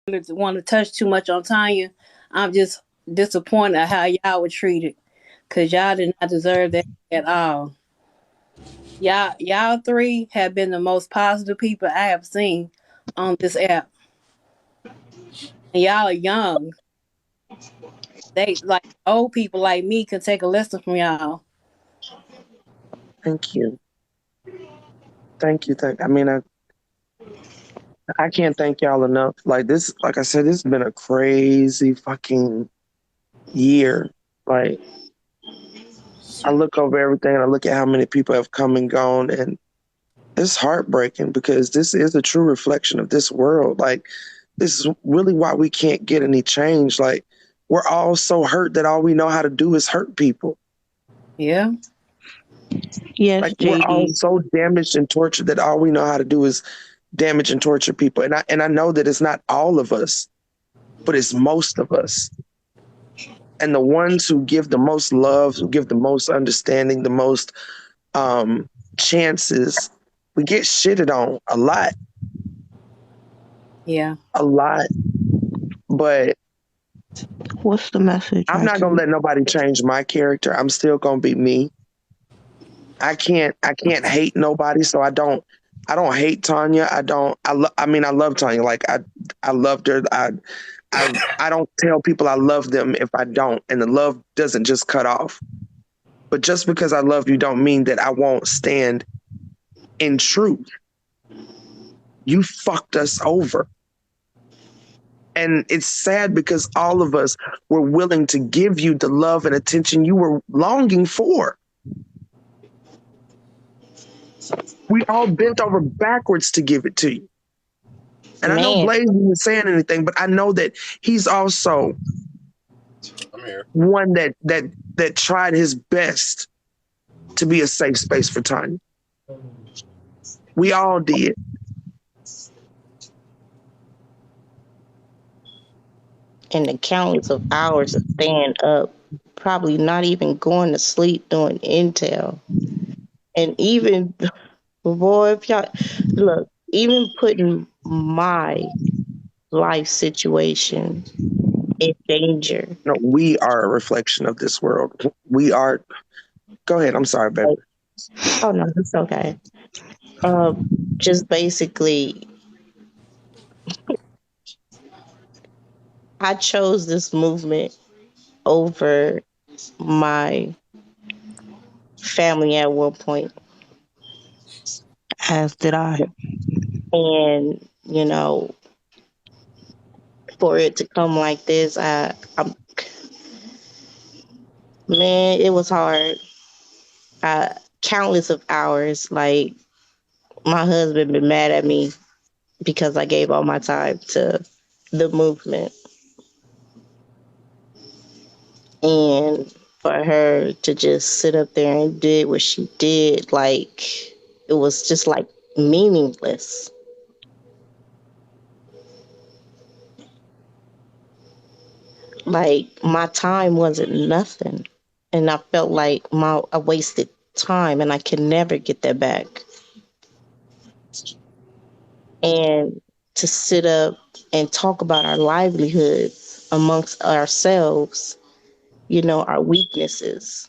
want to touch too much on Tanya. I'm just disappointed at how y'all were treated, cause y'all did not deserve that at all. Y'all three have been the most positive people I have seen on this app, and y'all are young. They like old people like me can take a lesson from y'all. Thank you. Thank you. I mean, I can't thank y'all enough. Like this, like I said, this has been a crazy fucking year. Like I look over everything and I look at how many people have come and gone, and it's heartbreaking because this is a true reflection of this world. Like this is really why we can't get any change. Like we're all so hurt that all we know how to do is hurt people. Yeah. Yes, Like we're all JD. so damaged and tortured that all we know how to do is damage and torture people. And I know that it's not all of us, but it's most of us. And the ones who give the most love, who give the most understanding, the most chances, we get shitted on a lot. Yeah. A lot. But What's the message? I'm not gonna let nobody change my character. I'm still gonna be me. I can't hate nobody, so I don't hate Tanya. I mean I love Tanya. Like I loved her. I don't tell people I love them if I don't, and the love doesn't just cut off. But just because I love you don't mean that I won't stand in truth. You fucked us over. And it's sad because all of us were willing to give you the love and attention you were longing for. We all bent over backwards to give it to you. And I know Blaze isn't saying anything, but I know that he's also one that tried his best to be a safe space for Tanya. We all did. And the countless of hours of staying up, probably not even going to sleep doing intel. And even, boy, if y'all, look, even putting my life situation in danger. No, we are a reflection of this world. We are. Go ahead. I'm sorry, baby. Oh, no, it's okay. Just basically, I chose this movement over my family at one point. As did I. And, you know, for it to come like this, man, it was hard. Countless of hours. Like my husband been mad at me because I gave all my time to the movement, and for her to just sit up there and did what she did, like it was just like meaningless. Like my time wasn't nothing, and I felt like I wasted time, and I can never get that back. And to sit up and talk about our livelihoods amongst ourselves, you know, our weaknesses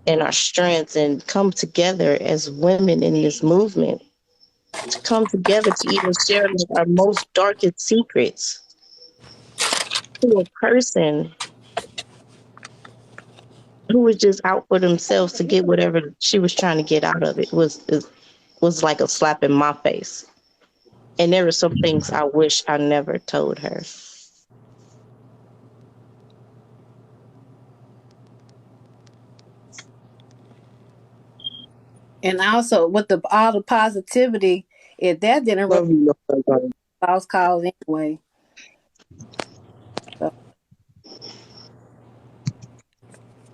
and our strengths, and come together as women in this movement, to come together to even share like our most darkest secrets to a person who was just out for themselves to get whatever she was trying to get out of it was like a slap in my face. And there were some things I wish I never told her. And also with all the positivity, if that didn't really Love you. lost cause anyway. So,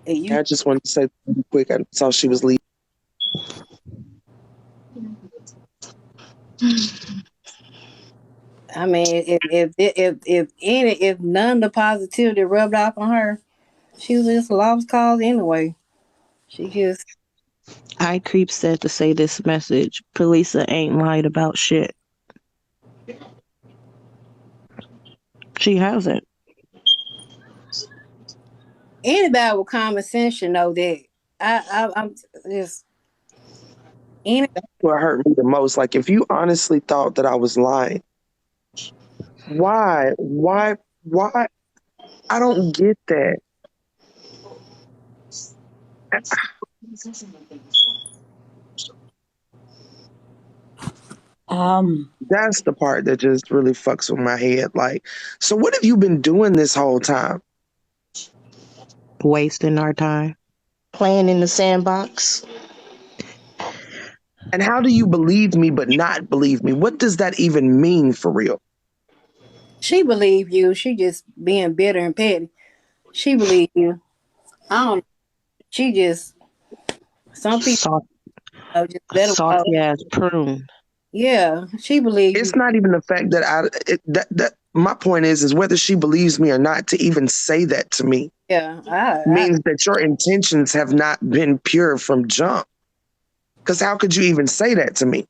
I just wanted to say quick. I saw she was leaving. I mean, if none of the positivity rubbed off on her, she was just a lost cause anyway. She just I Creep said to say this message. Polisa ain't lied about shit. She hasn't. Anybody with common sense should know that. I'm just any. What hurt me the most, like if you honestly thought that I was lying, why? I don't get that. Um, That's the part that just really fucks with my head. Like, so what have you been doing this whole time? Wasting our time. Playing in the sandbox. And how do you believe me but not believe me? What does that even mean for real? She believe you. She just being bitter and petty. She believe you. I don't. She just some people Soft, just let them go. salty ass prune. Yeah, she believe you. It's not even the fact that that my point is whether she believes me or not, to even say that to me Yeah, I means that your intentions have not been pure from jump. Because how could you even say that to me?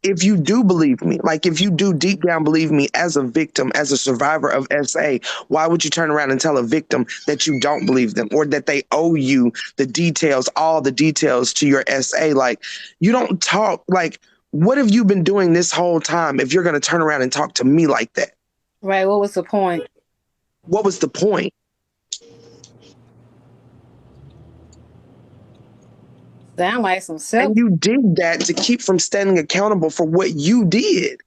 If you do believe me, like if you do deep down believe me as a victim, as a survivor of SA, why would you turn around and tell a victim that you don't believe them or that they owe you the details, all the details to your SA? Like, you don't talk, like, what have you been doing this whole time if you're going to turn around and talk to me like that? right. What was the point? What was the point? Sound like some self. And you did that to keep from standing accountable for what you did.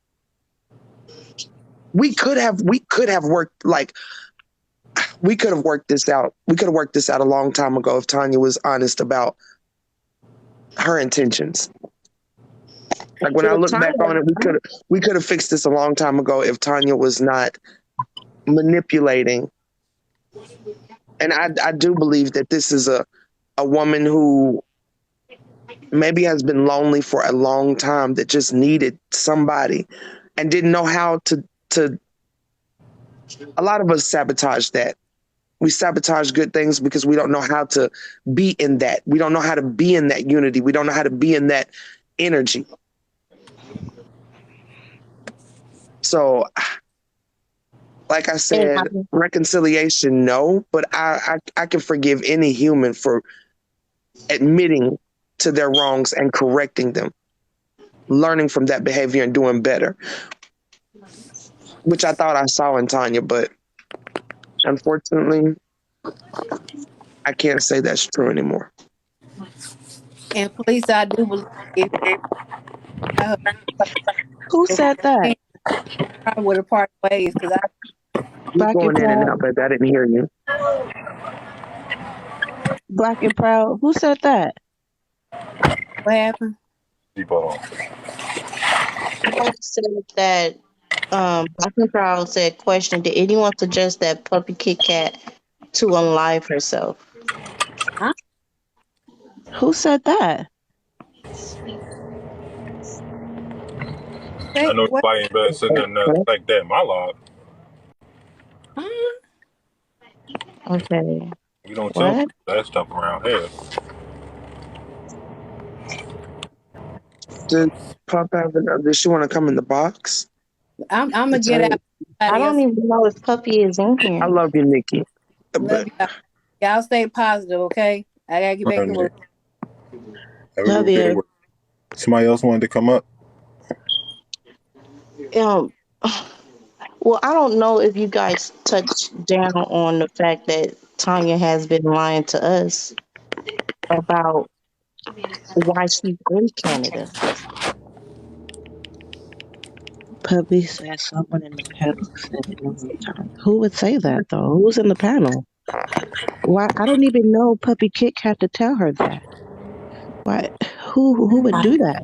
We could have worked like we could have worked this out. We could have worked this out a long time ago if Tanya was honest about her intentions. Like when I Well, look back on it, we could have fixed this a long time ago if Tanya was not manipulating. And I do believe that this is a woman who maybe has been lonely for a long time, that just needed somebody and didn't know how to a lot of us sabotage that. We sabotage good things because we don't know how to be in that. We don't know how to be in that unity. We don't know how to be in that energy. So, like I and said, reconciliation, no, but I can forgive any human for admitting to their wrongs and correcting them, learning from that behavior and doing better, which I thought I saw in Tanya, but unfortunately, I can't say that's true anymore. And police, I do believe if I Who if said that? we probably would have parted ways because I You're Black and going in and proud. out, but I didn't hear you. Black and proud. Who said that? what happened. I said that I think Proud said question, did anyone suggest that Puppy Kit Kat to unlive herself? Huh? Who said that? I Say know what? nobody ain't better sitting there nothing like that in my life. Huh? Okay. We don't tell What? people that stuff around here. Did Pop have another? Does she want to come in the box? I'm gonna It's get her. out. I Everybody don't else, even know if Puppy is in I here. love you, Nikki. love But y'all. Y'all stay positive, okay? I gotta get back Right, to Nick. work. Have a Love good day. you. Somebody else wanted to come up? Um, well, I don't know if you guys touched down on the fact that Tanya has been lying to us about why she's in Canada. Puppy said someone in the panel said it many times. Who would say that though? Who's in the panel? Why? I don't even know Puppy Kick had to tell her that. Why? Who would I do that?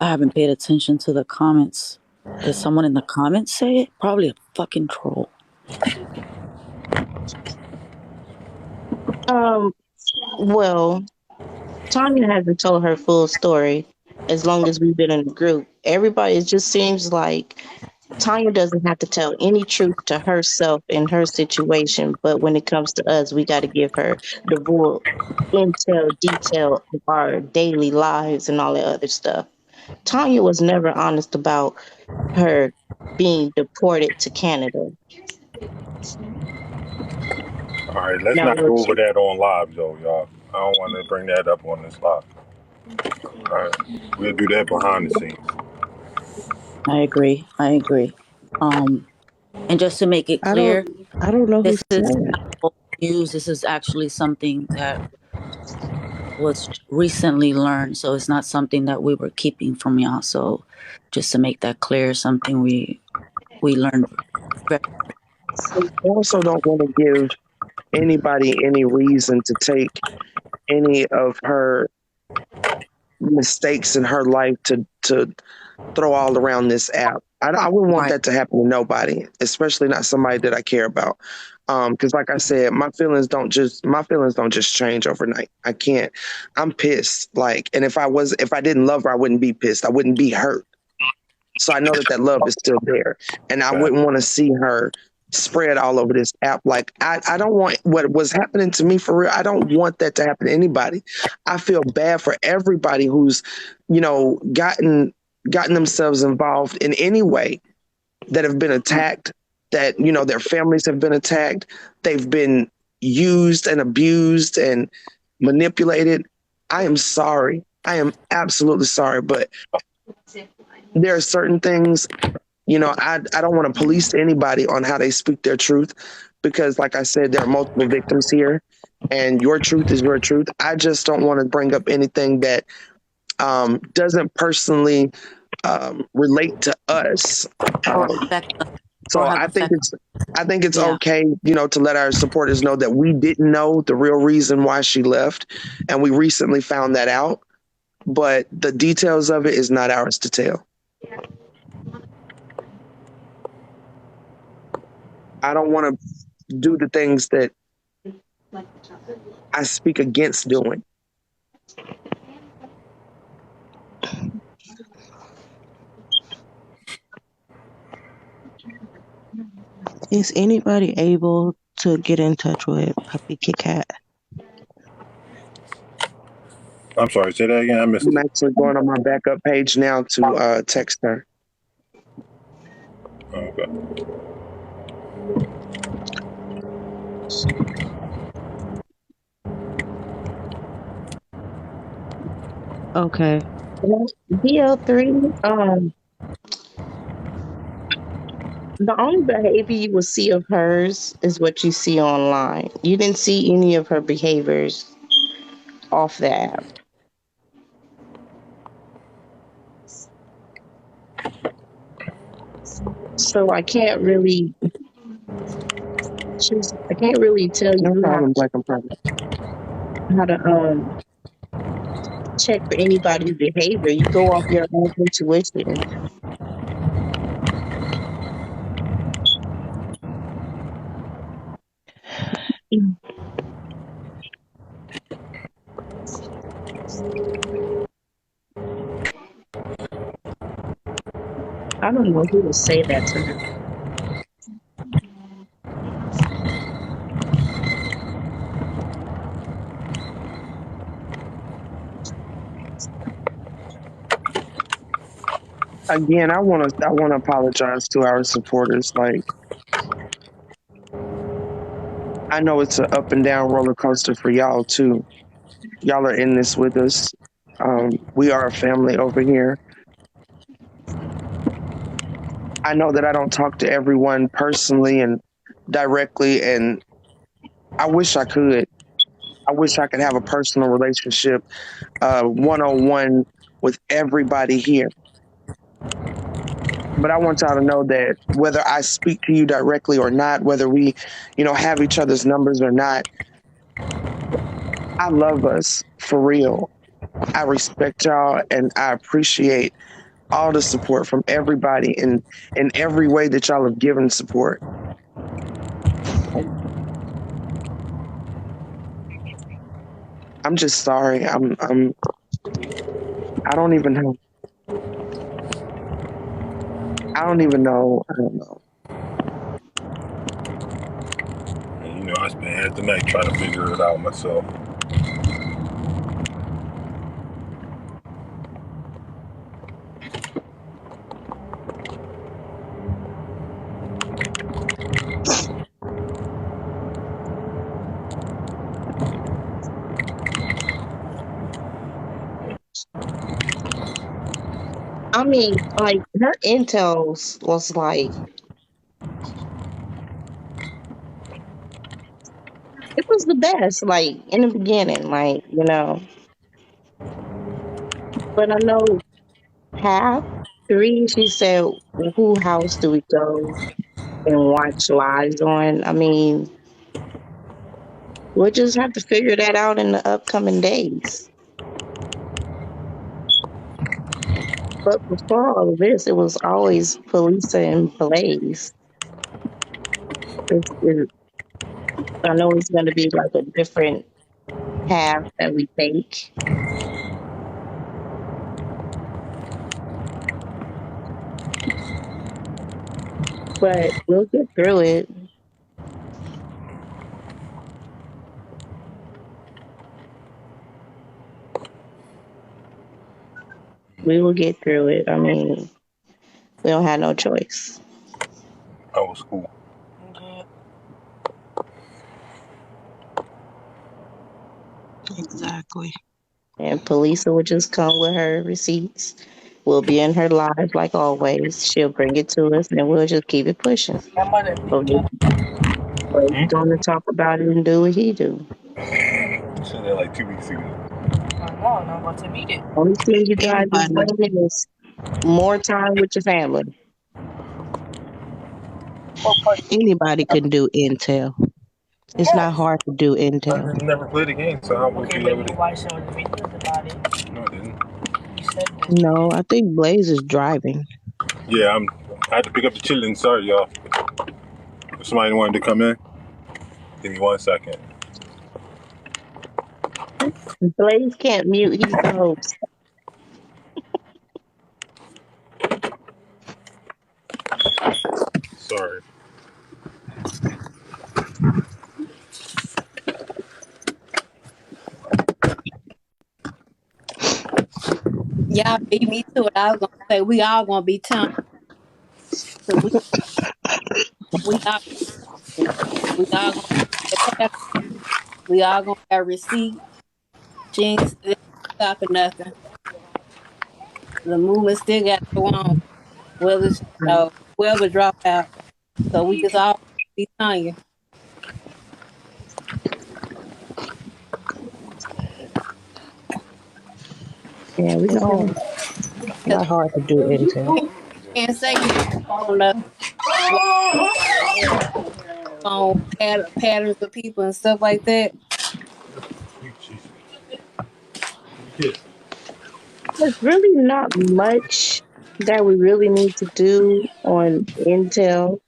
I haven't paid attention to the comments. Did someone in the comments say it? Probably a fucking troll. Um, well, Tanya hasn't told her full story as long as we've been in the group. Everybody, it just seems like Tanya doesn't have to tell any truth to herself in her situation, but when it comes to us, we got to give her the full intel, detail of our daily lives and all that other stuff. Tanya was never honest about her being deported to Canada. All right, let's Now, not what go over you, that on live, though, y'all. I don't want to bring that up on this live. All right, we'll do that behind the scenes. I agree. I agree. Um, and just to make it I don't clear, I don't know who this said is it. not old news. This is actually something that was recently learned. So it's not something that we were keeping from y'all. So just to make that clear, something we learned very I also don't want to give anybody any reason to take any of her mistakes in her life to throw all around this app. I wouldn't want right. that to happen to nobody, especially not somebody that I care about. Because like I said, my feelings don't just change overnight. I can't. I'm pissed. Like, and if I didn't love her, I wouldn't be pissed. I wouldn't be hurt. So I know that that love is still there, and I Fact. wouldn't want to see her spread all over this app. Like I don't want what was happening to me for real. I don't want that to happen to anybody. I feel bad for everybody who's, gotten themselves involved in any way that have been Right. attacked. That their families have been attacked. They've been used and abused and manipulated. I am sorry. I am absolutely sorry, but there are certain things I don't want to police anybody on how they speak their truth because, like I said, there are multiple victims here, and your truth is your truth. I just don't want to bring up anything that doesn't personally relate to us. Or Um, affect us or so have effect. I think it's Yeah. okay, to let our supporters know that we didn't know the real reason why she left, and we recently found that out. But the details of it is not ours to tell. I don't want to do the things that I speak against doing. Is anybody able to get in touch with Puppy Kit Kat? I'm sorry, say that again. I missed I'm it. actually going on my backup page now to text her. Oh, okay. Okay. DL3, the only behavior you will see of hers is what you see online. You didn't see any of her behaviors off the app. So I can't really tell No you problem, Black and Purple. how to check for anybody's behavior. You go off your own intuition. I don't know who to say that to her. Again, I want to apologize to our supporters. Like, I know it's an up and down roller coaster for y'all too. Y'all are in this with us. We are a family over here. I know that I don't talk to everyone personally and directly, and I wish I could. I wish I could have a personal relationship, one on one with everybody here. But I want y'all to know that whether I speak to you directly or not, whether we, have each other's numbers or not, I love us for real. I respect y'all and I appreciate all the support from everybody in every way that y'all have given support. I'm just sorry. I don't even know. I don't even know. I don't know. And, I spent half the night trying to figure it out myself. I mean, like her intels was like it was the best, like in the beginning, like But I know half three. She said, "Who house do we go and watch lives on?" I mean, we'll just have to figure that out in the upcoming days. But before all of this, it was always Felisa and Blaze. It, I know it's going to be like a different path that we take, but we'll get through it. We will get through it. I mean, we don't have no choice. That was cool. Exactly. And Felisa will just come with her receipts. We'll be in her live like always. She'll bring it to us, and then we'll just keep it pushing. But Blake's Hmm? going to talk about it and do what he do. You said that like 2 weeks ago. Only thing you gotta do Anybody, is more time with your family. anybody can do intel. It's not hard to do I intel. never played the game, so how would you be able to? No, I didn't. No, I think Blaze is driving. Yeah, I had to pick up the children. Sorry, y'all. If somebody wanted to come in, give me 1 second. Blaze can't mute. He's the host. Sorry. Y'all beat me to it. I was gonna say we all gonna be tongue because we all we all gonna have a pattern. We all gonna have receipt. She ain't stopping nothing. The movement still got to go on. Whether it's, whoever drop out. So we just all be Tanya. Yeah, we going. Because Not hard to do intel. you can't say you don't know what on patterns of people and stuff like that. There's really not much that we really need to do on Intel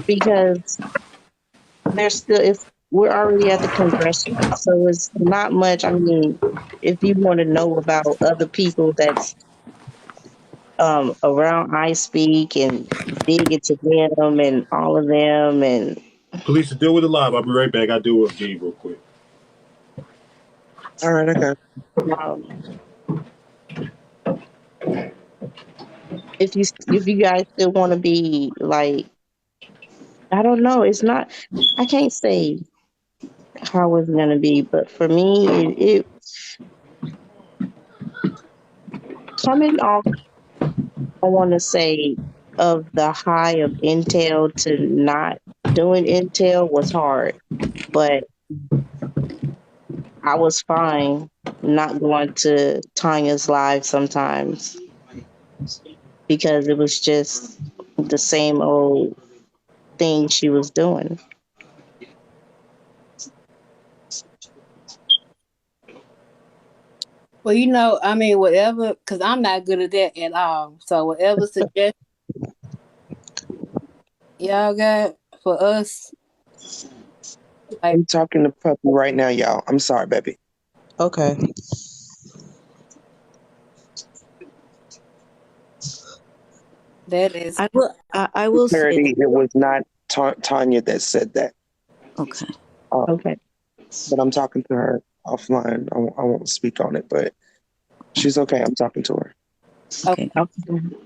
because there's still if we're already at the congressional, so it's not much. I mean, if you want to know about other people that's around I speak and dig into them and all of them and Police, deal with the live. I'll be right back. I'll deal with Gabe real quick. All right, I got. um, if you guys still want to be like I don't know, it's not I can't say how it's gonna be, but for me it coming off I want to say of the high of Intel to not doing Intel was hard, but I was fine not going to Tanya's live sometimes because it was just the same old thing she was doing. Well, I mean, whatever, because I'm not good at that at all. So whatever suggestion y'all got for us, like I'm talking to Puppy right now, y'all. I'm sorry, baby. Okay. that is, I will say that. Clarity, it was not Tanya that said that. Okay. Um, Okay. but I'm talking to her offline. I won't speak on it, but she's okay. I'm talking to her. okay. Okay. Okay.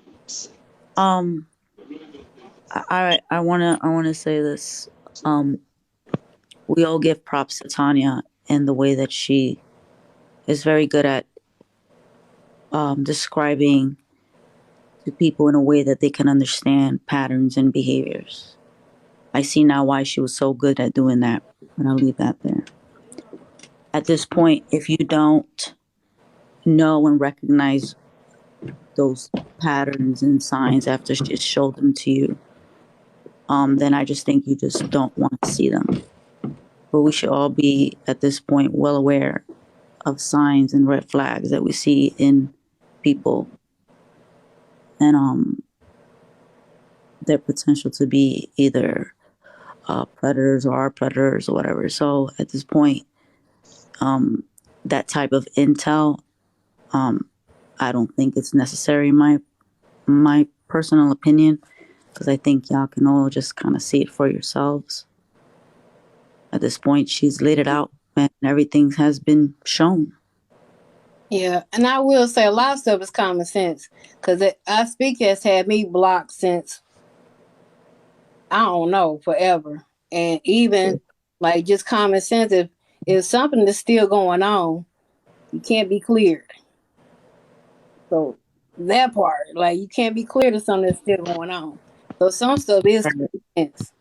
Um, I wanna say this. Um, we all give props to Tanya in the way that she is very good at describing to people in a way that they can understand patterns and behaviors. I see now why she was so good at doing that, and I'll leave that there. At this point, if you don't know and recognize those patterns and signs after she showed them to you, then I just think you just don't want to see them. But we should all be at this point well aware of signs and red flags that we see in people and their potential to be either predators or are predators or whatever. So at this point, that type of intel, I don't think it's necessary in my personal opinion, because I think y'all can all just kind of see it for yourselves. At this point, she's laid it out and everything has been shown. Yeah, and I will say a lot of stuff is common sense because I speak has had me blocked since I don't know forever, and even like just common sense if something is still going on, you can't be cleared. So that part, like you can't be cleared of something that's still going on. So some stuff is common sense,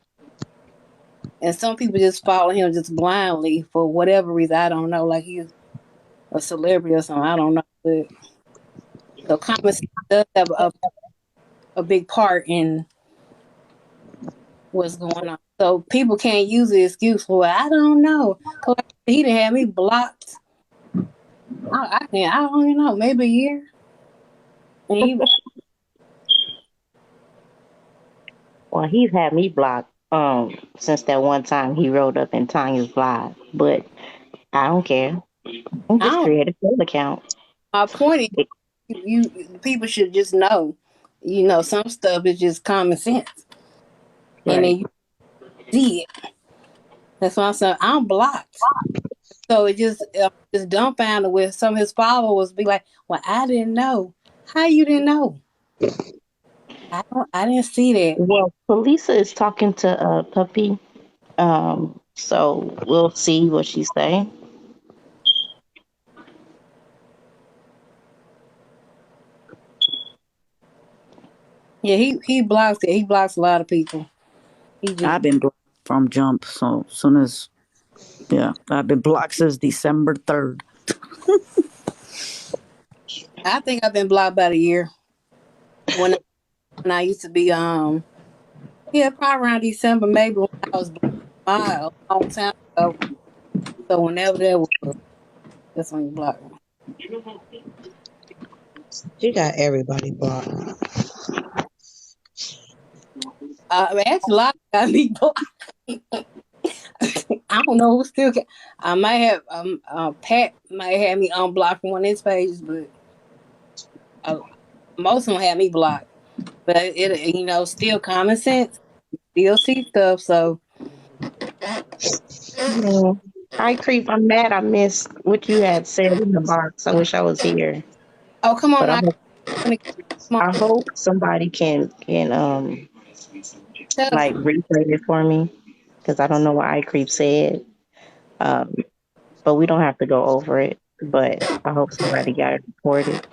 and some people just follow him just blindly for whatever reason. I don't know, like he's a celebrity or something. I don't know, but so common sense does have a big part in what's going on. So people can't use the excuse for I don't know. Cause he didn't have me blocked. I can't. I don't even know. Maybe a year. And Well, he's had me blocked since that one time he wrote up in Tanya's live, but I don't care. I I just don't. create a full account. My point is, people should just know. You know, some stuff is just common sense, and Right. then you see it. That's why I'm saying I'm blocked. So it just dumbfounded with some of his followers be like, "Well, I didn't know. How you didn't know? I didn't see that." Well, Felisa is talking to Puppy, so we'll see what she's saying. Yeah, he blocks it. He blocks a lot of people. He just I've been blocked from jump, so as soon as I've been blocked since December 3rd. I think I've been blocked about a year. When I used to be yeah, probably around December, maybe when I was blocked a long time ago. So whenever that was, that's when you block me. She got everybody blocked. Actually, a lot got me blocked. I don't know who still can. I might have Pat might have me unblocked from one of his pages, but uh, most of them had me blocked. But it still common sense. Still see stuff. So Yeah. Hi, Creep. I'm mad I missed what you had said in the box. I wish I was here, oh come on but now, come on, I hope somebody can tell us. like replay it for me because I don't know what iCreep said. Um, but we don't have to go over it. But I hope somebody got it recorded.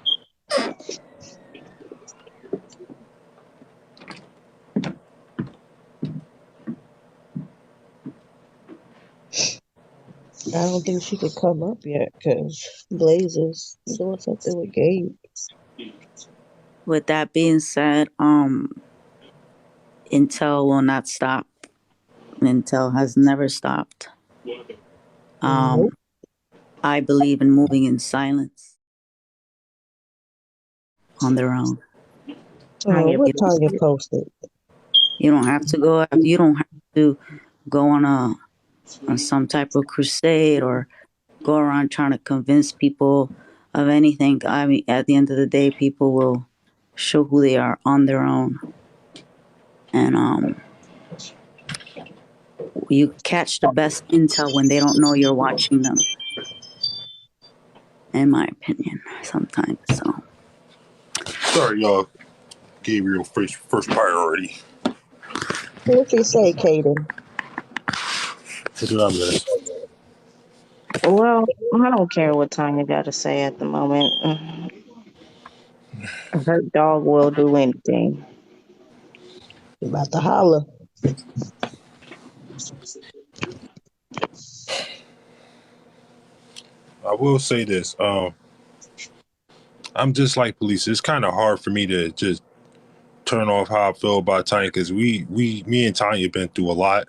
I don't think she could come up yet because Blazes doing something with Gabe. With that being said, Intel will not stop. Intel has never stopped. Nope. I believe in moving in silence on their own. Tanya, What Tanya posted? You don't have to go. You don't have to go on some type of crusade or go around trying to convince people of anything. I mean, at the end of the day, people will show who they are on their own, and you catch the best intel when they don't know you're watching them. In my opinion, sometimes. So Sorry, y'all. Gabriel first priority. What she say, Kaden? To do our best. well, I don't care what Tanya got to say at the moment. Her dog will do anything. You about to holler. I will say this. I'm just like police. It's kind of hard for me to just turn off how I feel about Tanya because me and Tanya been through a lot.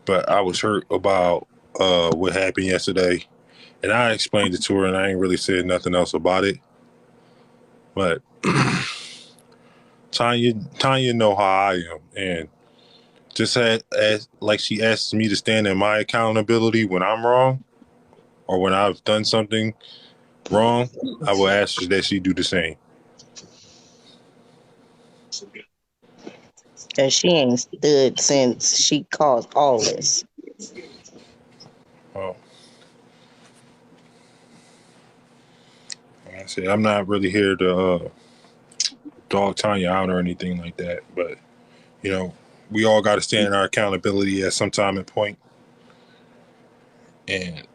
But I was hurt about what happened yesterday, and I explained it to her, and I ain't really said nothing else about it. But Tanya know how I am, and just had as like she asks me to stand in my accountability when I'm wrong or when I've done something wrong. I will ask her that she do the same. And she ain't stood since she caused all this. Oh, like I said, I'm not really here to dog Tanya out or anything like that, but you know, we all got to stand in our accountability at some time and point. And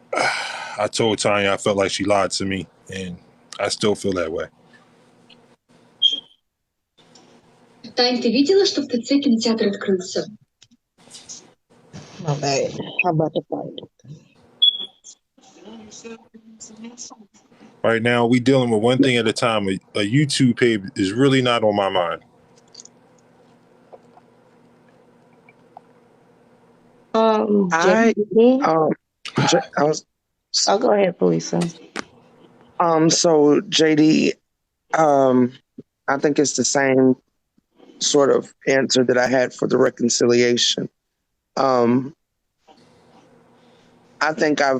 I told Tanya I felt like she lied to me, and I still feel that way. Тань, ты видела, что в ТЦ кинотеатр открылся? My bad. How about the fight? Right now, we dealing with one thing at a time. A YouTube page is really not on my mind. I JD? I was Oh, go ahead, Felisa. so JD, I think it's the same sort of answer that I had for the reconciliation. I think I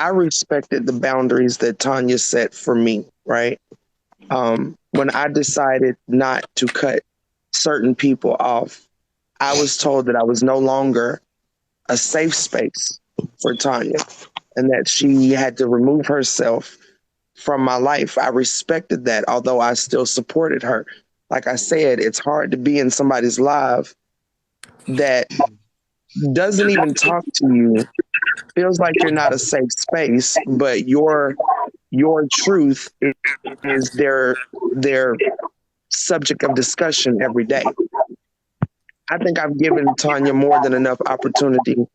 respected the boundaries that Tanya set for me, right? When I decided not to cut certain people off, I was told that I was no longer a safe space for Tanya and that she had to remove herself from my life. I respected that, although I still supported her. Like I said, it's hard to be in somebody's life that doesn't even talk to you, feels like you're not a safe space, but your truth is their subject of discussion every day. I think I've given Tanya more than enough opportunity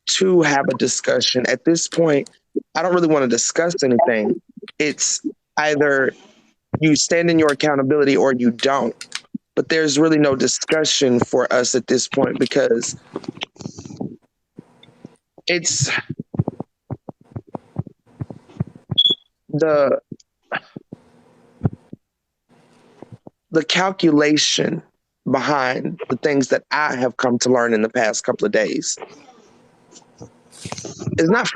to have a discussion. At this point, I don't really want to discuss anything. It's either you stand in your accountability or you don't. But there's really no discussion for us at this point because it's the calculation behind the things that I have come to learn in the past couple of days. It's not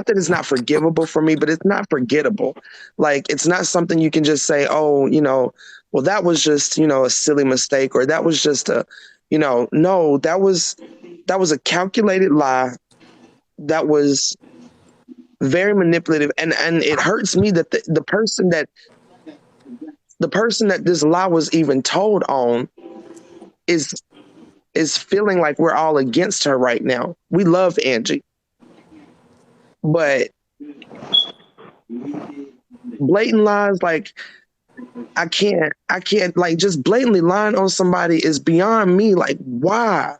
that it's not forgivable for me, but it's not forgettable. Like it's not something you can just say, oh, well, that was just, a silly mistake, or that was just no, that was a calculated lie that was very manipulative. And it hurts me that the person that this lie was even told on is feeling like we're all against her right now. We love Angie. But blatant lies, like I can't like just blatantly lying on somebody is beyond me. Like, why?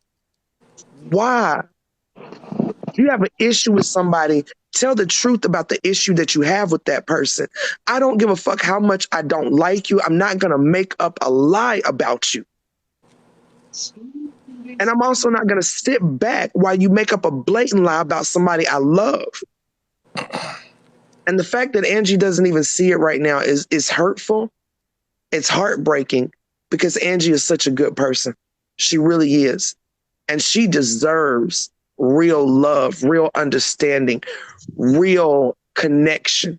If you have an issue with somebody, tell the truth about the issue that you have with that person. I don't give a fuck how much I don't like you. I'm not going to make up a lie about you. And I'm also not going to sit back while you make up a blatant lie about somebody I love. And the fact that Angie doesn't even see it right now is hurtful. It's heartbreaking because Angie is such a good person. She really is. And she deserves real love, real understanding, real connection.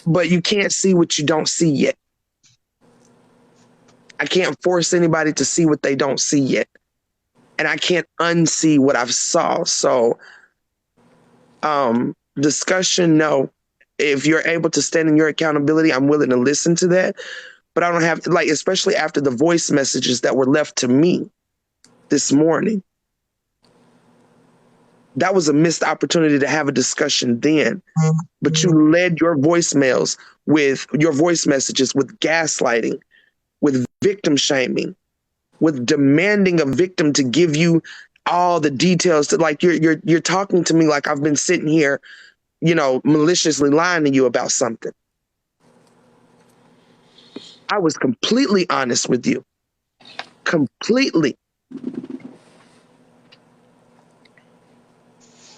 But you can't see what you don't see yet. I can't force anybody to see what they don't see yet. And I can't unsee what I've saw. So, discussion, no. If you're able to stand in your accountability, I'm willing to listen to that. But I don't have, like, especially after the voice messages that were left to me this morning. That was a missed opportunity to have a discussion then. But you led your voicemails with your voice messages with gaslighting, with victim shaming, with demanding a victim to give you all the details to, like, you're talking to me like I've been sitting here, maliciously lying to you about something. I was completely honest with you. Completely.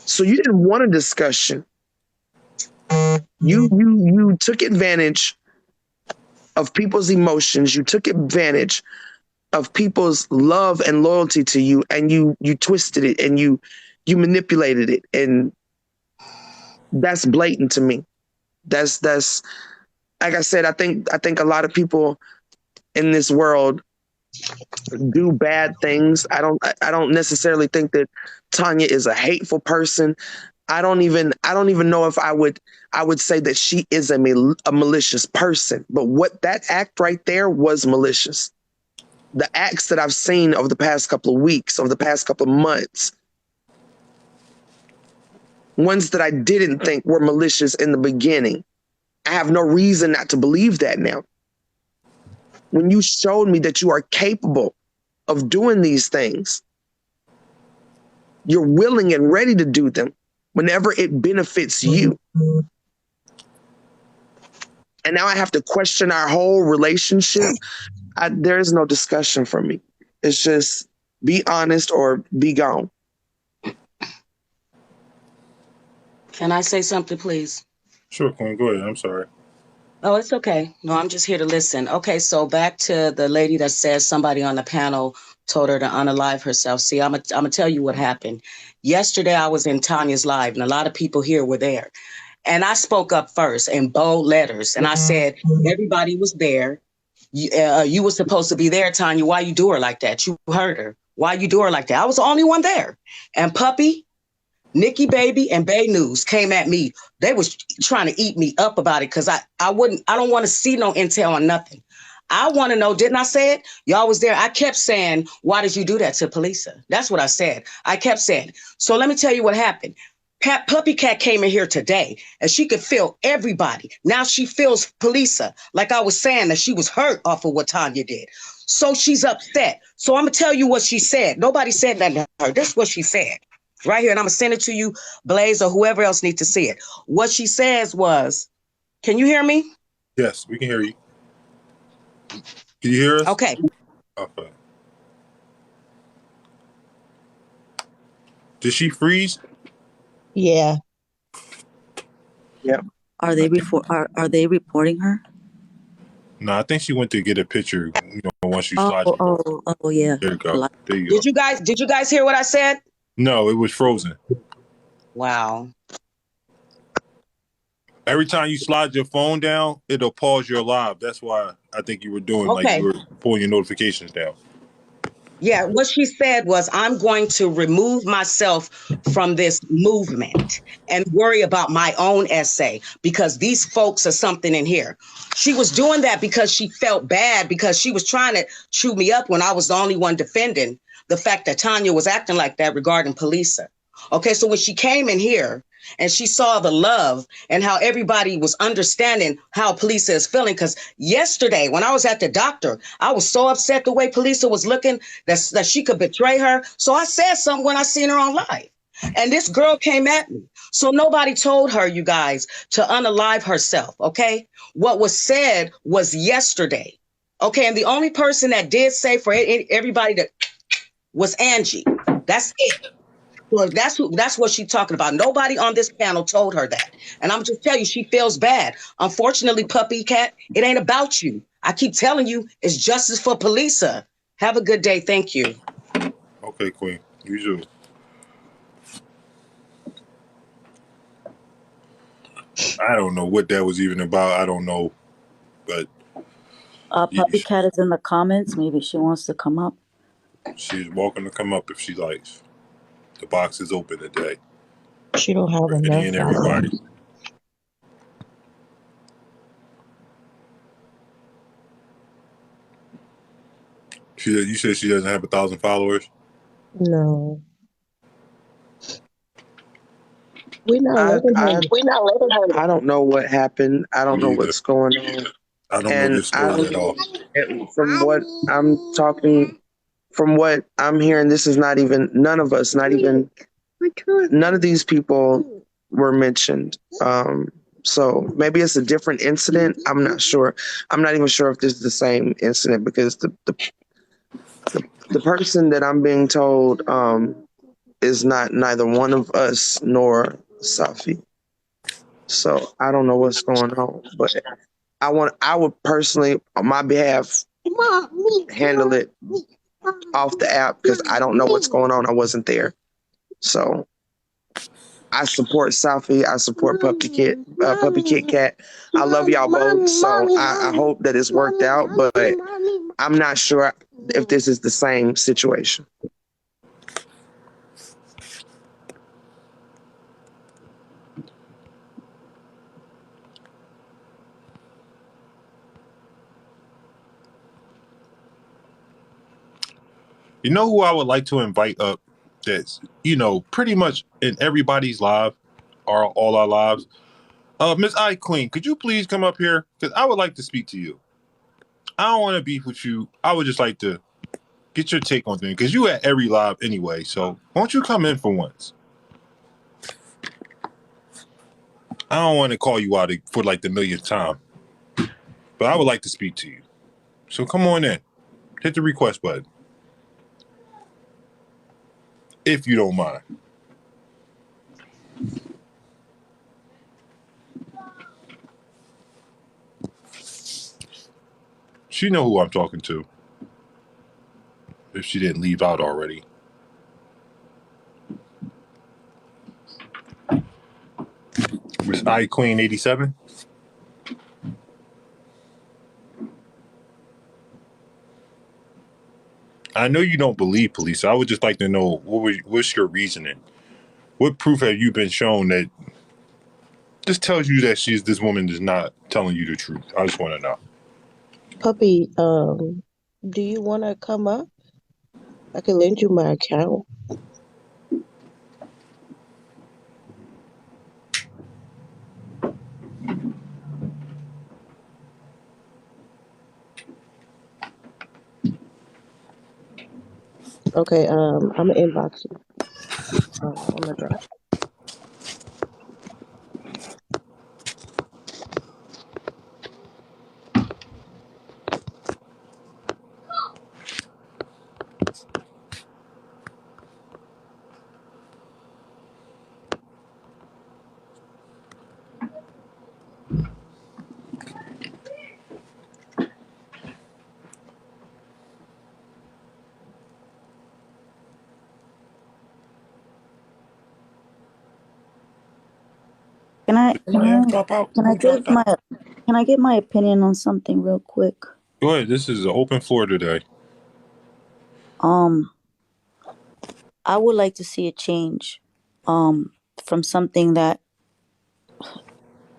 So you didn't want a discussion. You took advantage of people's emotions. You took advantage of people's love and loyalty to you, and you twisted it and you manipulated it, and that's blatant to me. That's like I said, I think a lot of people in this world do bad things. I don't necessarily think that Tanya is a hateful person. I don't even know if I would say that she is a malicious person. But what that act right there was malicious. The acts that I've seen over the past couple of weeks, over the past couple of months, ones that I didn't think were malicious in the beginning, I have no reason not to believe that now. When you showed me that you are capable of doing these things, you're willing and ready to do them whenever it benefits you. And now I have to question our whole relationship. There is no discussion for me. It's just be honest or be gone. Can I say something, please? Sure, Queen. Go ahead. I'm sorry. Oh, it's okay. No, I'm just here to listen. Okay, so back to the lady that says somebody on the panel told her to unalive herself. See, I'm gonna tell you what happened. Yesterday, I was in Tanya's live, and a lot of people here were there. And I spoke up first in bold letters, and I said, everybody was there. You were supposed to be there, Tanya. Why you do her like that? You hurt her. Why you do her like that? I was the only one there. And Puppy, Nikki Baby, and Bay News came at me. They was trying to eat me up about it because I don't want to see no intel on nothing. I want to know, didn't I say it? Y'all was there. I kept saying, why did you do that to Polisa? That's what I said. I kept saying. So let me tell you what happened. Puppy Cat came in here today and she could feel everybody. Now she feels Polisa. Like I was saying that she was hurt off of what Tanya did. So she's upset. So I'm going to tell you what she said. Nobody said that to her. This is what she said. Right here, and I'm going to send it to you, Blaze, or whoever else needs to see it. What she says was, can you hear me? Yes, we can hear you. Can you hear us? Okay. Okay. Did she freeze? Yeah. Yeah. Are they reporting her? No, I think she went to get a picture. Once you Oh, slide. oh, yeah. There you go. Like, There you go. Did you guys hear what I said? No, it was frozen. Wow. Every time you slide your phone down, it'll pause your live. That's why I think you were doing like Okay. you were pulling your notifications down. Yeah, what she said was, I'm going to remove myself from this movement and worry about my own essay because these folks are something in here. She was doing that because she felt bad because she was trying to chew me up when I was the only one defending the fact that Tanya was acting like that regarding Polisa. Okay, so when she came in here and she saw the love and how everybody was understanding how Polisa is feeling, because yesterday when I was at the doctor, I was so upset the way Polisa was looking that she could betray her. So I said something when I seen her on live. And this girl came at me. So nobody told her, you guys, to unalive herself, okay? What was said was yesterday, okay? And the only person that did say for everybody to was Angie. That's it. Well, that's what she's talking about. Nobody on this panel told her that. And I'm just telling you, she feels bad. Unfortunately, Puppy Cat, it ain't about you. I keep telling you, it's justice for Polisa. Have a good day. Thank you. Okay, Queen. You too. I don't know what that was even about. I don't know. But Puppy Cat is in the comments. Maybe she wants to come up. she's welcome to come up if she likes. The box is open today. She don't have For any enough and followers. everybody. You said she doesn't have 1,000 followers? No. We're not I letting I her. We're not letting her. I don't know what happened. I don't Me know either. what's going on. I don't know And this story at all. from what I'm talking, from what I'm hearing, this is not even none of us, not even none of these people were mentioned. So maybe it's a different incident. I'm not sure. I'm not even sure if this is the same incident because the person that I'm being told is not neither one of us nor Safi. So I don't know what's going on, but I would personally, on my behalf, handle it off the app because I don't know what's going on. I wasn't there. So I support Safi. I support Puppy Kit Kat. I love y'all both. So I hope that it's worked out, but I'm not sure if this is the same situation. You know who I would like to invite up? That's pretty much in everybody's life, all our lives. Miss I Queen, could you please come up here? Because I would like to speak to you. I don't want to beef with you. I would just like to get your take on things because you at every live anyway. So won't you come in for once? I don't want to call you out for like the millionth time, but I would like to speak to you. So come on in. Hit the request button if you don't mind. She know who I'm talking to. If she didn't leave out already. Miss I Queen 87. I know you don't believe police. So I would just like to know what's your reasoning? What proof have you been shown that just tells you that this woman is not telling you the truth? I just want to know. Puppy, do you want to come up? I can lend you my account. Okay, I'm gonna inbox you. I'm gonna drop. Can I can Yeah, I drop out. can I Who dropped give out? my opinion on something real quick? Go ahead. This is an open floor today. Um, I would like to see a change. From something that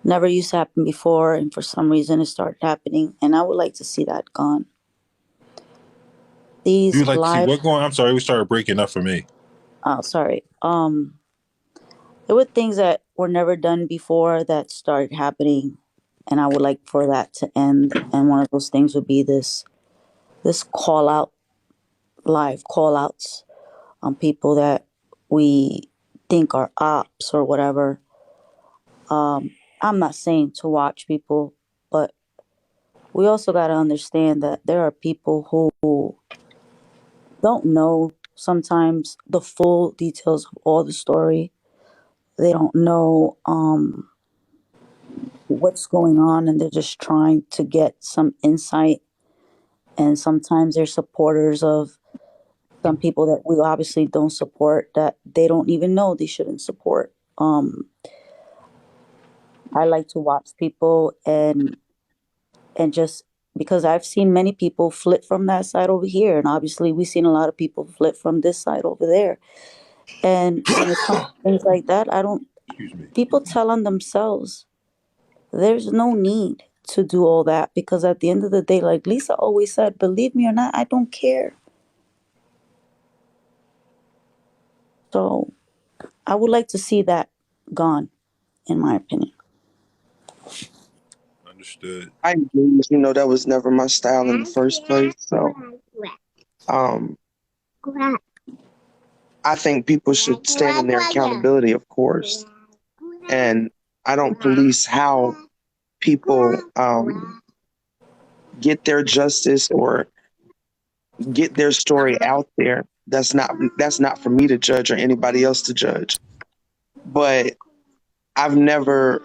never used to happen before, and for some reason it started happening, and I would like to see that gone. You These would like to see live, what going? I'm sorry, we started breaking up for me. oh sorry, there were things that were never done before that started happening, and I would like for that to end. And one of those things would be this call out, live call outs on people that we think are ops or whatever. I'm not saying to watch people, but we also got to understand that there are people who don't know sometimes the full details of all the story. They don't know what's going on, and they're just trying to get some insight. And sometimes they're supporters of some people that we obviously don't support, that they don't even know they shouldn't support. I like to watch people and just because I've seen many people flip from that side over here, and obviously we've seen a lot of people flip from this side over there. And when it comes to things like that, I don't. Excuse me. People tell on themselves. There's no need to do all that because at the end of the day, like Lisa always said, believe me or not, I don't care. So I would like to see that gone, in my opinion. Understood. I agree. That was never my style in the first place. So, um, I think people should stand in their accountability, of course. And I don't police how people get their justice or get their story out there. That's not for me to judge or anybody else to judge. But I've never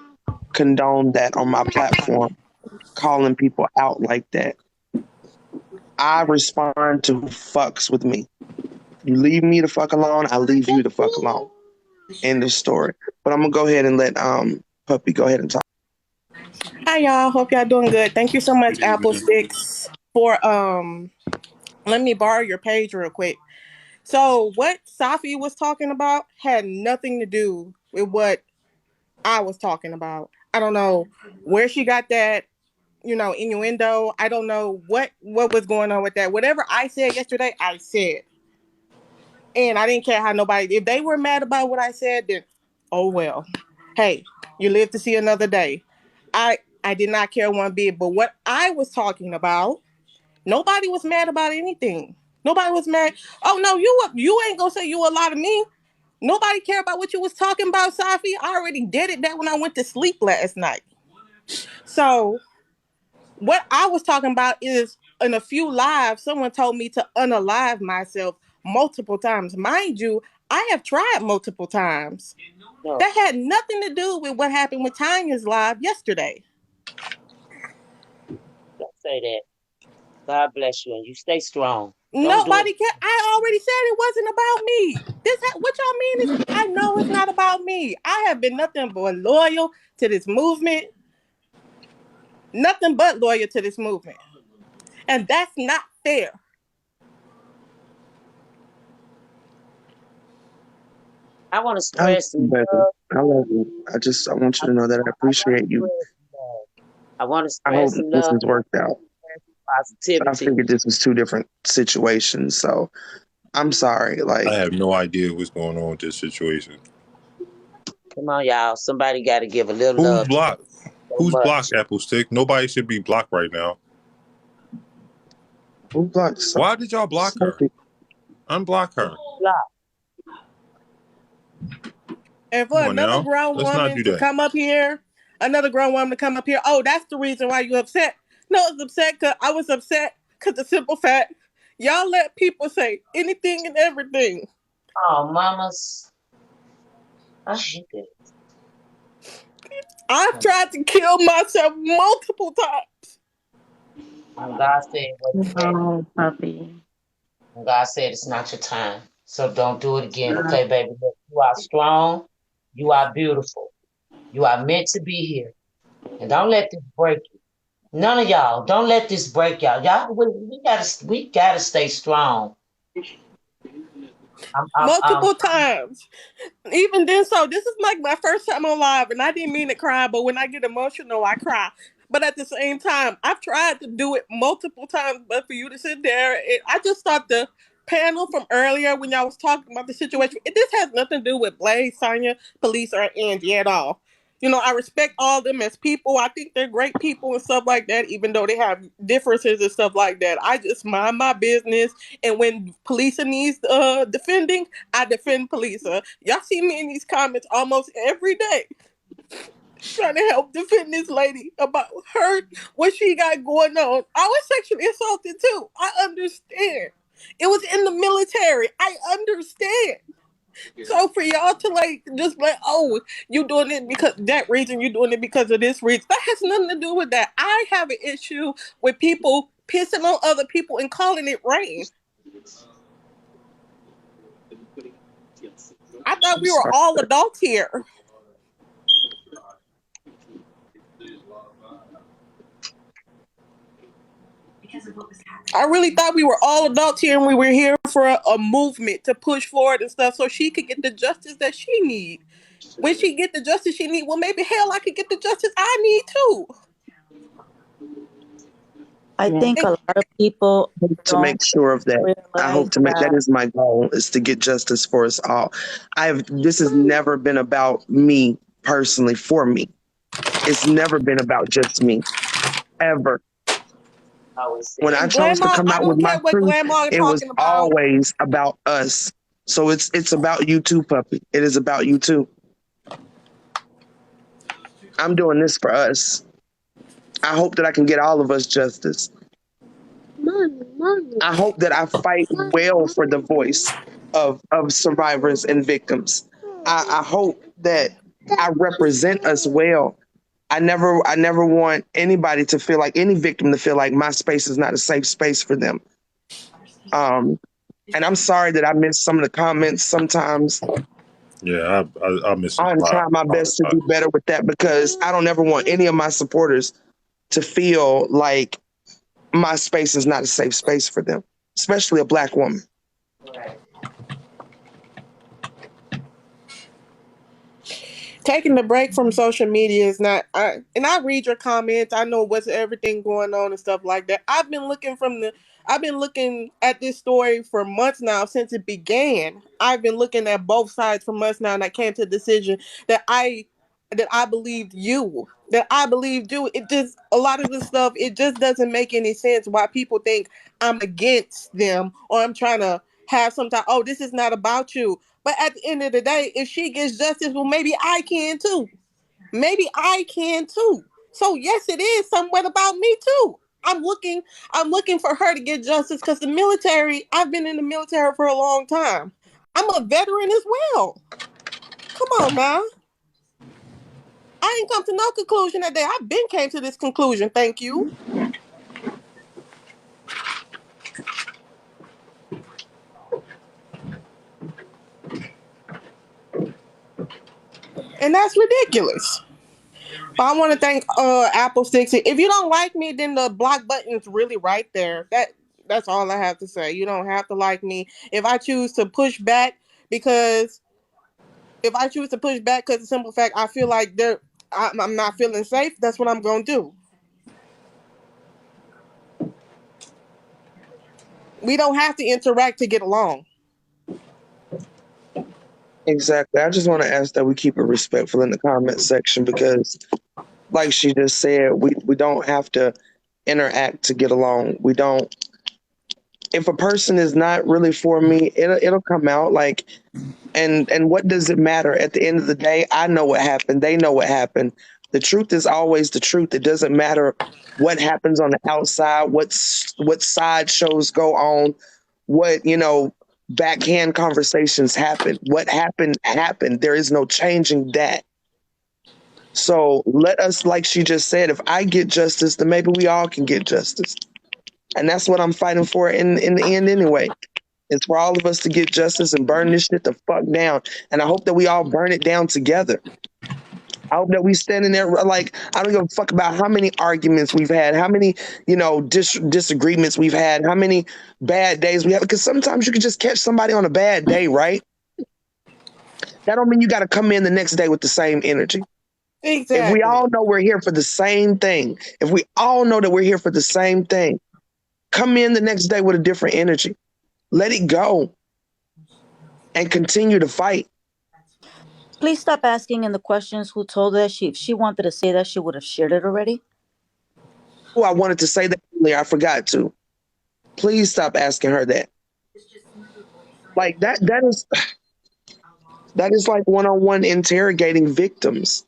condoned that on my platform, calling people out like that. I respond to who fucks with me. You leave me the fuck alone, I leave you the fuck alone. End of story. But I'm gonna go ahead and let Puppy go ahead and talk. Hi y'all, hope y'all doing good. Thank you so much, Good Apple evening. Sticks, for let me borrow your page real quick. So what Safi was talking about had nothing to do with what I was talking about. I don't know where she got that, innuendo. I don't know what was going on with that. Whatever I said yesterday, I said. And I didn't care how nobody, if they were mad about what I said, then oh well. Hey, you live to see another day. I did not care one bit. But what I was talking about, nobody was mad about anything. Nobody was mad. Oh no, you ain't gonna say you a lot of me. Nobody care about what you was talking about, Safi. I already did it that when I went to sleep last night. So what I was talking about is in a few lives, someone told me to unalive myself multiple times. Mind you, I have tried multiple times. No, That had nothing to do with what happened with Tanya's live yesterday. don't say that. God bless you, and you stay strong. Don't do it. Nobody can. I already said it wasn't about me. What y'all mean is, I know it's not about me. I have been nothing but loyal to this movement. Nothing but loyal to this movement. And that's not fair. I want to I love spread some you, baby. love. I love you. I want I, you to know that I I want to appreciate you. spread some love. I want to I spread hope some this love. has worked I want out. to spread some I positivity. figured this was two different situations, so I'm sorry. I Like, have no idea what's going on with this situation. Come on, y'all. Somebody got to give a little Who's love to blocked? so Who's much. blocked, Apple Stick? Nobody should be blocked right now. who blocked Why did y'all block her? Sophie? Unblock her. And for Come on another now. grown Let's not woman do to that. come up here, oh, that's the reason why you upset. No, I was upset because the simple fact, y'all let people say anything and everything. Oh, mamas. I hate that. I've tried to kill myself multiple times. When God said it wasn't ready. No, puppy. When God said it's not your time. So don't do it again, okay, baby? Look, you are strong. You are beautiful. You are meant to be here. And don't let this break you. None of y'all. Don't let this break y'all. We gotta stay strong. I'm Multiple times. Even then, so this is like my first time on live, and I didn't mean to cry, but when I get emotional, I cry. But at the same time, I've tried to do it multiple times, but for you to sit there, I just thought the panel from earlier when y'all was talking about the situation, this has nothing to do with Blaze, Sonya, Police, or Angie at all. I respect all of them as people. I think they're great people and stuff like that, even though they have differences and stuff like that. I just mind my business. And when police needs defending, I defend police. Y'all see me in these comments almost every day trying to help defend this lady about her, what she got going on. I was sexually assaulted too. I understand. It was in the military. I understand. So for y'all to just like, oh, you doing it because that reason, you doing it because of this reason, that has nothing to do with that. I have an issue with people pissing on other people and calling it rain. I thought I'm we were sorry. all adults here. I really thought we were all adults here and we were here for a movement to push forward and stuff so she could get the justice that she need. When she get the justice she need, well, maybe hell, I could get the justice I need too. I Yeah. think a lot of people To don't make sure of that. I hope realize to make that that. is my goal, is to get justice for us all. This has never been about me personally, for me. It's never been about just me, ever. When I And chose to grandma, come I out with don't my care what truth, grandma it was talking about. always about us. So it's about you too, puppy. It is about you too. I'm doing this for us. I hope that I can get all of us justice. I hope that I fight well for the voice of survivors and victims. I hope that I represent us well. I never want anybody to feel like, any victim to feel like my space is not a safe space for them. Um, and I'm sorry that I missed some of the comments sometimes. Yeah, I miss a I'm lot. trying my best to do better with that, because I don't ever want any of my supporters to feel like my space is not a safe space for them, especially a Black woman. Taking the break from social media is not. And I read your comments. I know what's everything going on and stuff like that. I've been looking at this story for months now since it began. I've been looking at both sides for months now, and I came to the decision that I believed you. That I believed you. It just, a lot of this stuff, it just doesn't make any sense why people think I'm against them, or I'm trying to have some time. Oh, this is not about you. But at the end of the day, if she gets justice, well, maybe I can too. Maybe I can too. So yes, it is somewhat about me too. I'm looking for her to get justice, because the military, I've been in the military for a long time. I'm a veteran as well. Come on now. I ain't come to no conclusion that day. I've been came to this conclusion. Thank you. And that's ridiculous. But I want to thank Apple 60. If you don't like me, then the block button is really right there. That's all I have to say. You don't have to like me. If I choose to push back, because the simple fact I feel like I'm not feeling safe, that's what I'm gonna do. We don't have to interact to get along. Exactly. I just want to ask that we keep it respectful in the comment section, because, like she just said, we don't have to interact to get along. We don't. If a person is not really for me, it'll come out. Like, and what does it matter? At the end of the day, I know what happened. They know what happened. The truth is always the truth. It doesn't matter what happens on the outside, what side shows go on, what, backhand conversations happen. What happened happened. There is no changing that. So let us, like she just said, if I get justice, then maybe we all can get justice. And that's what I'm fighting for in the end anyway. It's for all of us to get justice and burn this shit the fuck down. And I hope that we all burn it down together. I hope that we stand in there like, I don't give a fuck about how many arguments we've had, how many, disagreements we've had, how many bad days we have. Because sometimes you can just catch somebody on a bad day, right? That don't mean you got to come in the next day with the same energy. If we Exactly. all know we're here for the same thing, if we all know that we're here for the same thing, come in the next day with a different energy. Let it go and continue to fight. Please stop asking in the questions who told her. If she wanted to say that, she would have shared it already. Oh, I wanted to say that earlier. I forgot to. Please stop asking her that. Like that is like one-on-one interrogating victims.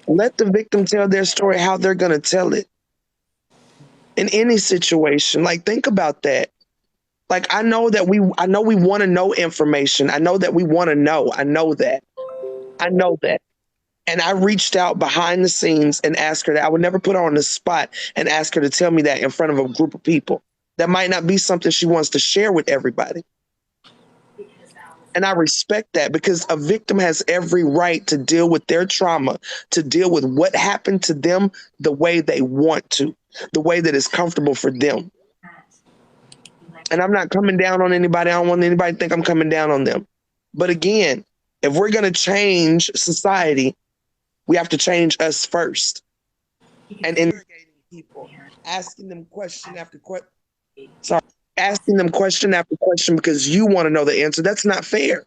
Let the victim tell their story how they're gonna tell it. In any situation. Like, think about that. Like, I know we want to know information. I know that we want to know. I know that. I know that. And I reached out behind the scenes and asked her that. I would never put her on the spot and ask her to tell me that in front of a group of people. That might not be something she wants to share with everybody. And I respect that, because a victim has every right to deal with their trauma, to deal with what happened to them the way they want to, the way that is comfortable for them. And I'm not coming down on anybody. I don't want anybody to think I'm coming down on them. But again, if we're going to change society, we have to change us first. And people, asking them question after question. Sorry, asking them question after question because you want to know the answer. That's not fair.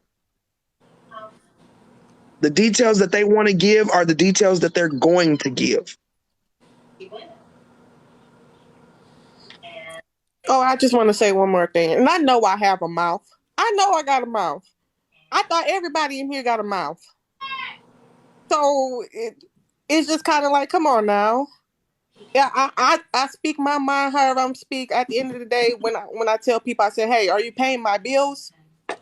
The details that they want to give are the details that they're going to give. Oh, I just want to say one more thing. And I know I have a mouth. I know I got a mouth. I thought everybody in here got a mouth. So it's just kind of like, come on now. Yeah, I speak my mind however I'm speak. At the end of the day, when I tell people, I say, hey, are you paying my bills?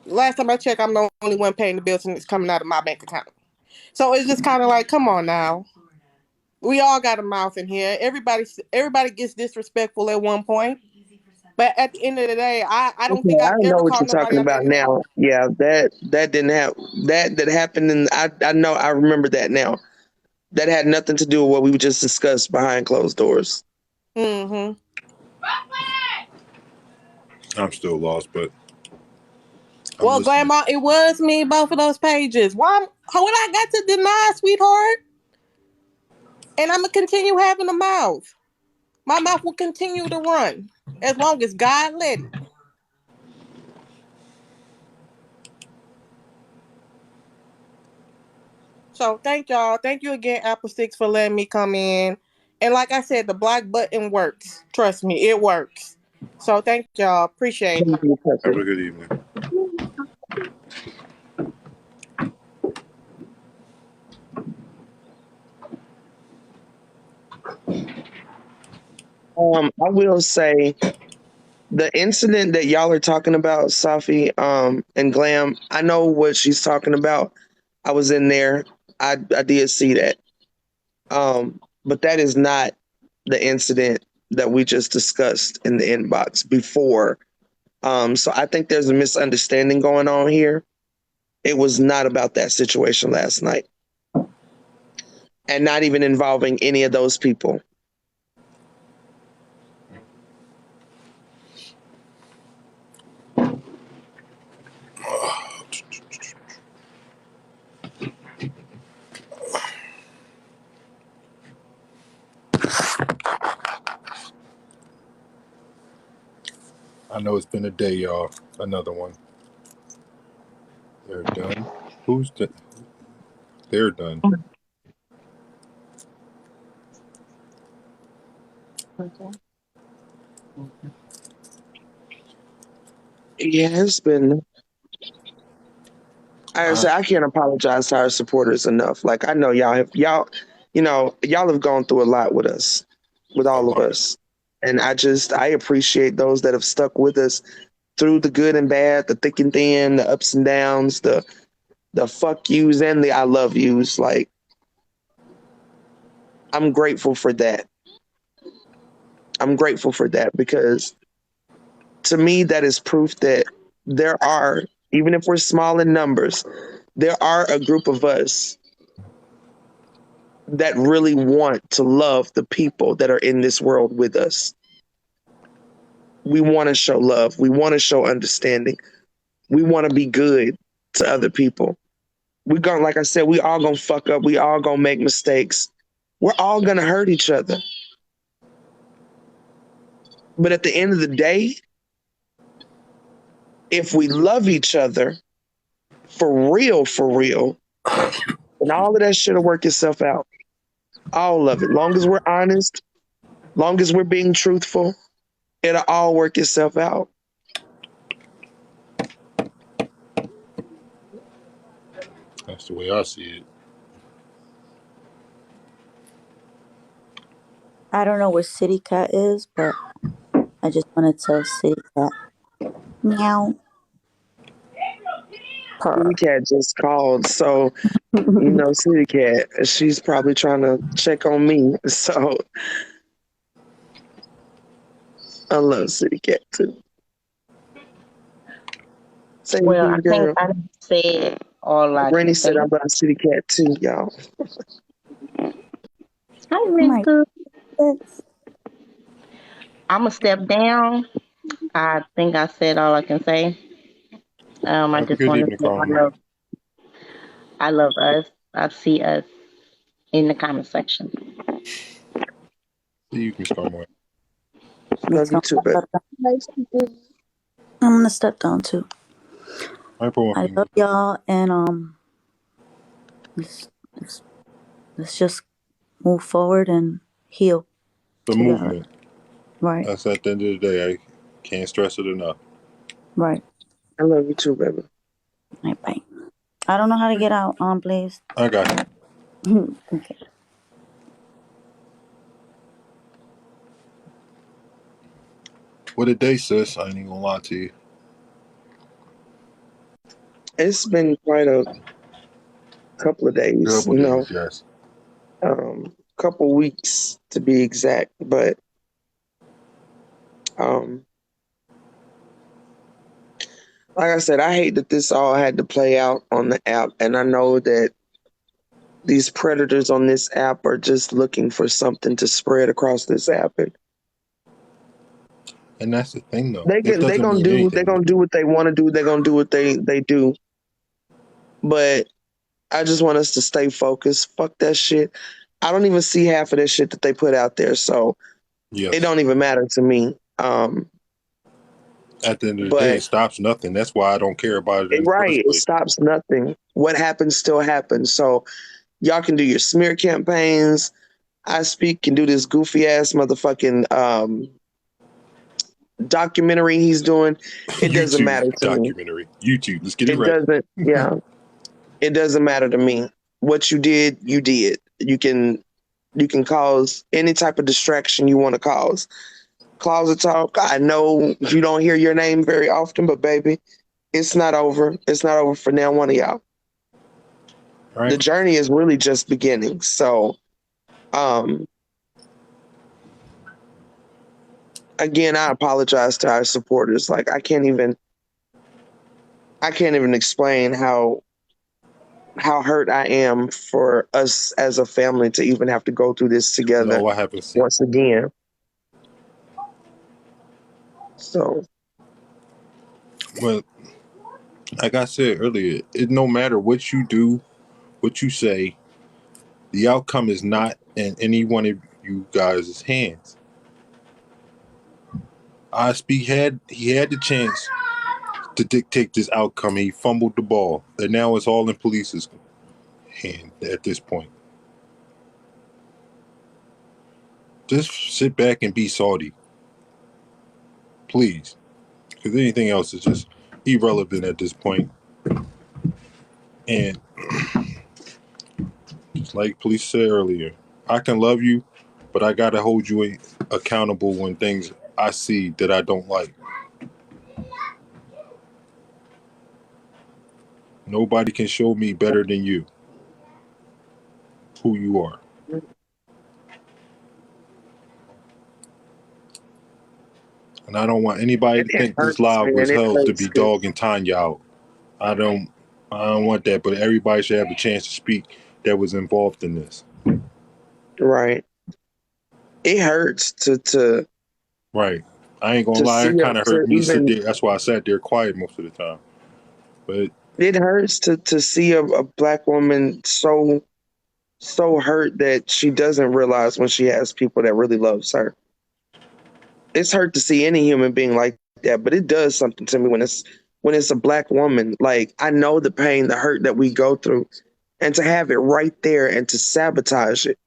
Last time I checked, I'm the only one paying the bills and it's coming out of my bank account. So it's just kind of like, come on now. We all got a mouth in here. Everybody gets disrespectful at one point. But at the end of the day, I don't Okay, think I I've know ever what called you're nobody talking out their about name. now. Yeah, that didn't have that happened, and I know I remember that now. That had nothing to do with what we just discussed behind closed doors. Mm-hmm. I'm still lost, but I'm Well, listening. Grandma, it was me both of those pages. Why? What I got to deny, sweetheart? And I'm gonna continue having a mouth. My mouth will continue to run as long as God let it. So thank y'all. Thank you again, Apple Six, for letting me come in. And like I said, the black button works. Trust me, it works. So thank y'all. Appreciate it. Thank you, Have a Pepper. good evening. I will say the incident that y'all are talking about, Safi, and Glam. I know what she's talking about. I was in there. I did see that. But that is not the incident that we just discussed in the inbox before. So I think there's a misunderstanding going on here. It was not about that situation last night, and not even involving any of those people. I know it's been a day, y'all. Another one. They're done. Who's done? They're done. Yeah, it's been. I I, say I can't apologize to our supporters enough. Like I know y'all have gone through a lot with us, with a all of lot. us, and I appreciate those that have stuck with us through the good and bad, the thick and thin, the ups and downs, the fuck yous and the I love yous. Like I'm grateful for that. I'm grateful for that because to me that is proof that there are, even if we're small in numbers, there are a group of us that really want to love the people that are in this world with us. We want to show love. We want to show understanding. We want to be good to other people. We gonna, like I said, we all gonna fuck up. We all gonna make mistakes. We're all gonna hurt each other. But at the end of the day, if we love each other for real, then all of that shit'll work itself out. All of it. Long as we're honest, long as we're being truthful, it'll all work itself out. That's the way I see it. I don't know where City Cat is, but I just want to tell City Cat meow Kitty purr. Cat just called, so City Cat, she's probably trying to check on me. So I love City Cat too. Say Well, I anything, think girl. I said all I Granny can said say. I love City Cat too, y'all. Hi, Miss My Boo. goodness. I'm gonna step down. I think I said all I can say. I Have a just good want to evening, say Karma. I love us. I see us in the comment section. You can start more. Love you too, baby. I'm gonna step down too. I love y'all, and let's, let's let's just move forward and heal The together. movement. Right, That's at the end of the day. I can't stress it enough. right. I love you too, baby. Right, bye. I don't know how to get out. Please. I got you. Okay. What a day, sis. I ain't even gonna lie to you. It's been quite a couple of days, Couple days, yes. couple weeks to be exact, but like I said, I hate that this all had to play out on the app, and I know that these predators on this app are just looking for something to spread across this app. And that's the thing, though. They It can, doesn't mean they're anything. gonna do what they want to do. They're gonna do what they do. But I just want us to stay focused. Fuck that shit. I don't even see half of that shit that they put out there, so Yes. it don't even matter to me. At the end of the day, But it stops nothing. That's why I don't care about it in the right, first it place. stops nothing. What happens still happens. So y'all can do your smear campaigns. I Speak can do this goofy ass motherfucking documentary he's doing. It doesn't YouTube matter to me. documentary. YouTube. Let's get it It right. doesn't. Yeah, it doesn't matter to me. What you did, you did. You can cause any type of distraction you want to cause. Closet talk. I know you don't hear your name very often, but baby, it's not over. It's not over for now one of y'all. All right. The journey is really just beginning. So, again, I apologize to our supporters. Like I can't even explain how hurt I am for us as a family to even have to go through this together No, I haven't seen. once again. So, Well, like I said earlier, it no matter what you do, what you say, the outcome is not in any one of you guys' hands. I Speak had the chance to dictate this outcome. He fumbled the ball, and now it's all in police's hand at this point. Just sit back and be salty, please, because anything else is just irrelevant at this point. And just like police said earlier, I can love you, but I gotta hold you accountable when things I see that I don't like. Nobody can show me better than you who you are. And I don't want anybody to it think this hurts, live man. was It held to hurts be 'cause dogging Tanya out. I don't want that, but everybody should have a chance to speak that was involved in this. right. It hurts to Right. I ain't gonna lie, see it kind of to hurt me to sit even. there. That's why I sat there quiet most of the time. But It hurts to see a black woman so hurt that she doesn't realize when she has people that really loves her. It's hurt to see any human being like that, but it does something to me when it's a black woman. Like I know the pain, the hurt that we go through, and to have it right there and to sabotage it,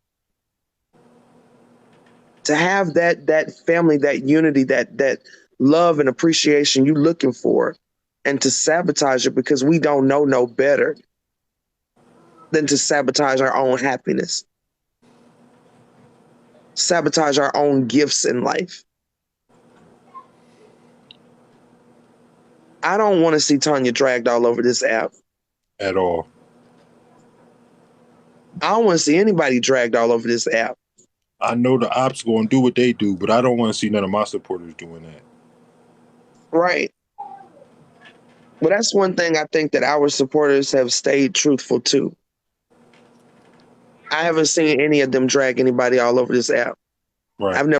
to have that family, that unity, that love and appreciation you looking for, and to sabotage it because we don't know no better than to sabotage our own happiness, sabotage our own gifts in life. I don't want to see Tanya dragged all over this app. at all. I don't want to see anybody dragged all over this app. I know the ops gonna do what they do, but I don't want to see none of my supporters doing that. Right. But that's one thing I think that our supporters have stayed truthful to. I haven't seen any of them drag anybody all over this app. Right. I've never